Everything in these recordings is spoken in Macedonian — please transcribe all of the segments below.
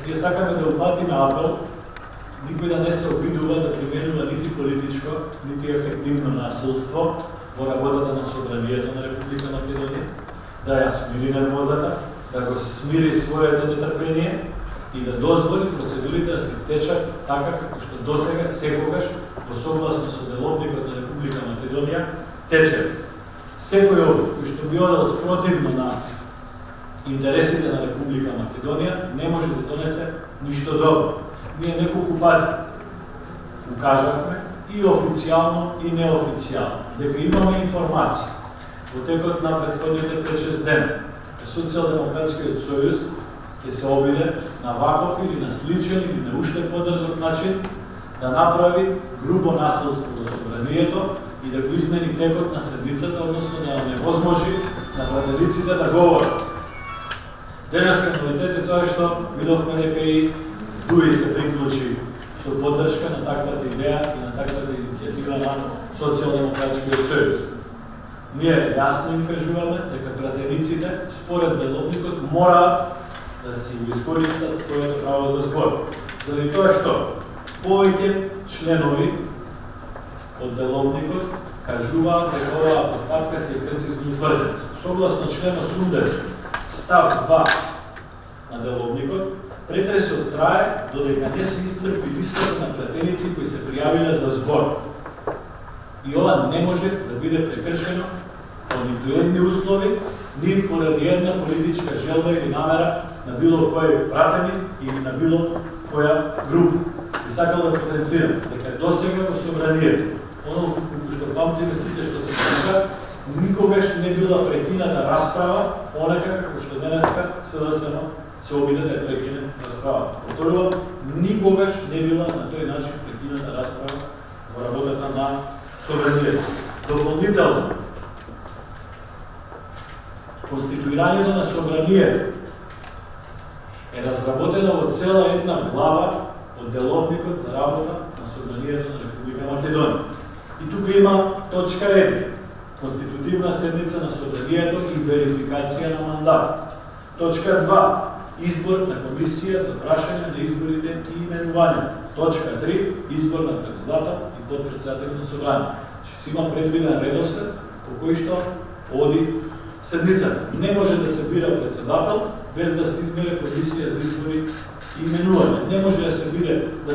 Ние сакаме да упатиме апел, никој да не се обидува да применува нити политичко, нити ефективно насилство во работата на Собранието на Република Македонија, да ја смири нервозата, да го смири своето нетрпение и да дозволи процедурите да се течат така како што досега секогаш во согласно со деловникот на Република Македонија тече. Секој одит кој што би одел спротивно на интересите на Република Македонија не може да донесе ништо добро. Ние неколку пати укажавме и официјално и неофицијално дека имаме информација во текот на претходните 5-6 дена Социјалдемократскиот сојуз ќе се обиде на ваков или на сличен или на уште подрзок начин да направи грубо насилство до Собранието и да го измени текот на седмицата, односно да невозможи на пратениците да говорат. Денеска новитет е тоа што видовме дека и ДУИ се приклучи со поддршка на таквата идеја и на таквата иницијатива на Социјалдемократскиот сојуз. Ние јасно им кажуваме дека пратениците, според деловникот, мора да си искористат своето право за збор. Заради тоа што повеќе членови од деловникот кажуваат дека оваа поставка се прецизно утврдена. Согласно член 80 став 2 на деловникот, претресот трае додека не се исцрпи листата на пратеници кои се пријавиле за збор. И ова не може да биде прекршено по ниту едни услови, ни поради една политичка желба или намера на било кој пратеник или на било која група. И сакал да потенцирам дека досега во Собранието, оно што памтиме сите што се случува, никогаш не била прекината расправа, онака како што денеска СДСМ се обиде да прекине расправата. Повторувам, никогаш не била на тој начин прекината расправа во работата на Собранието. Дополнително, конституирањето на Собранието е разработено во цела една глава од деловникот за работа на Собранието на Република Македонија. И тука има точка 1. Конститутивна седница на Собранието и верификација на мандат. Точка 2. Избор на комисија за прашање на изборите и именување. Точка 3. Избор на председател и подпредседател на Собранието. Че си има предвиден редослед по кој што оди седницата. Не може да се бира председател без да се избере комисија за избори и именување. Не може да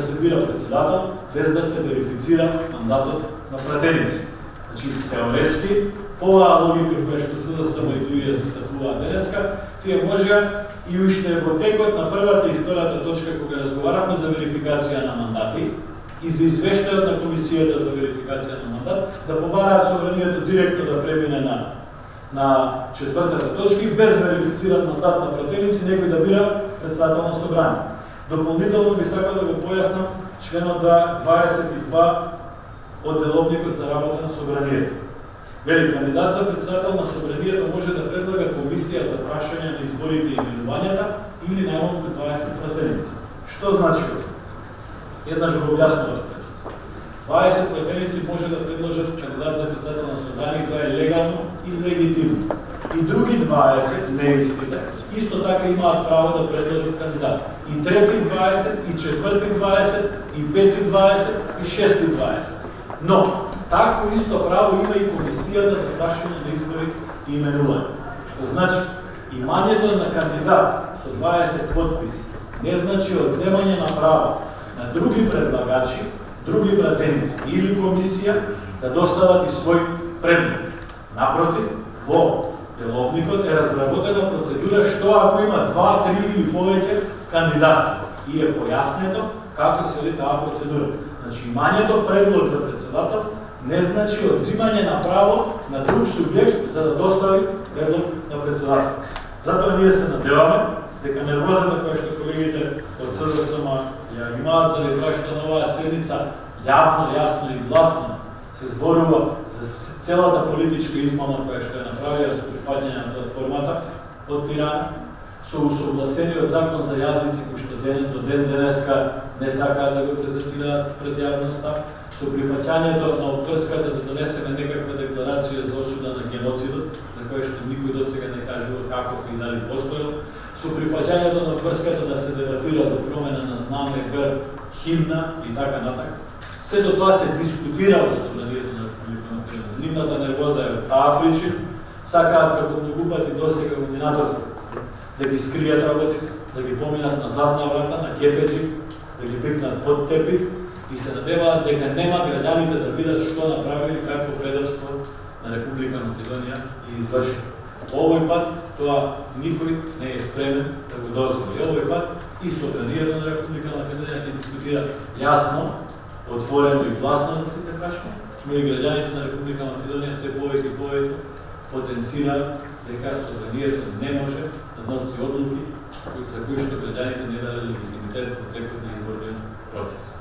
се бира председател без да се верифицира мандатот на пратеници. Значи, теоретски, по оваа логика која што СДСМ и ДУИ ја застапуваат денеска, тие можеа и уште во текот на првата и втората точка кога разговаравме за верификација на мандати и за извештајот на комисијата за верификација на мандат, да побараат Собранието директно да премине на четвртата точка и без верифициран мандат на пратеници некој да бира председател на Собрание. Дополнително би сакал да го појаснам членот 22 од деловникот за работа на Собранието. Вели, кандидат за председател на Собранието може да предлага комисија за прашање на изборите и именувањата или најмалку 20 пратеници. Што значи ова? Еднаш го објаснував. 20 пратеници може да предложат кандидат за председател на Собранието, тоа е легално и легитимно. И други 20, неистите, исто така имаат право да предложат кандидат. И трети 20, и четврти 20, и пети 20, и шести 20. Но, такво исто право има и комисијата за прашање на избори и именување. Што значи, имањето на кандидат со 20 подписи не значи одземање на право на други предлагачи, други пратеници или комисија да достават и свој предлог. Напротив, во деловникот е разработена процедура што ако има 2, 3 или повеќе кандидати и е појаснето како се оди таа процедура. Значи, имањето предлог за председател не значи одзимање на право на друг субјект за да достави предлог на председател. Затоа ние се надеваме дека нервозата која што колегите од СДСМ ја имаат заради тоа што на оваа седница јавно, јасно и гласно се зборува за целата политичка измама која што ја направија со прифаќање на платформата од Тирана, со усогласениот закон за јазици кој што до ден денеска не сакаат да го презентираат пред јавноста, со прифаќањето на оптрската да донесеме некаква декларација за осуда на геноцидот, за која што никој досега не кажува каков и дали постоел, со прифаќањето на врската да се дебатира за промена на знаме, грб, химна и така натака. Сето тоа се дискутира во собранието на Република Македонија. Нивната нервоза е од таа причина, сакаат како многу пати досега во минатото да ги скријат работите, да ги поминат на задна врата, на кепеджи, да ги пикнат под тепих и се надеваат дека нема граѓаните да видат што направили, какво предавство на Република Македонија и изврши. Овој пат тоа никој не е спремен да го дозволи. Овој пат и собранието на Република Македонија ќе дискутира јасно, отворено и гласно за сите прашања, но и граѓаните на Република Македонија се повеќе и повеќе потенцираат дека собранието не може да носи одлуки за кои што граѓаните не дадат легитимитет во текот на изборниот процес.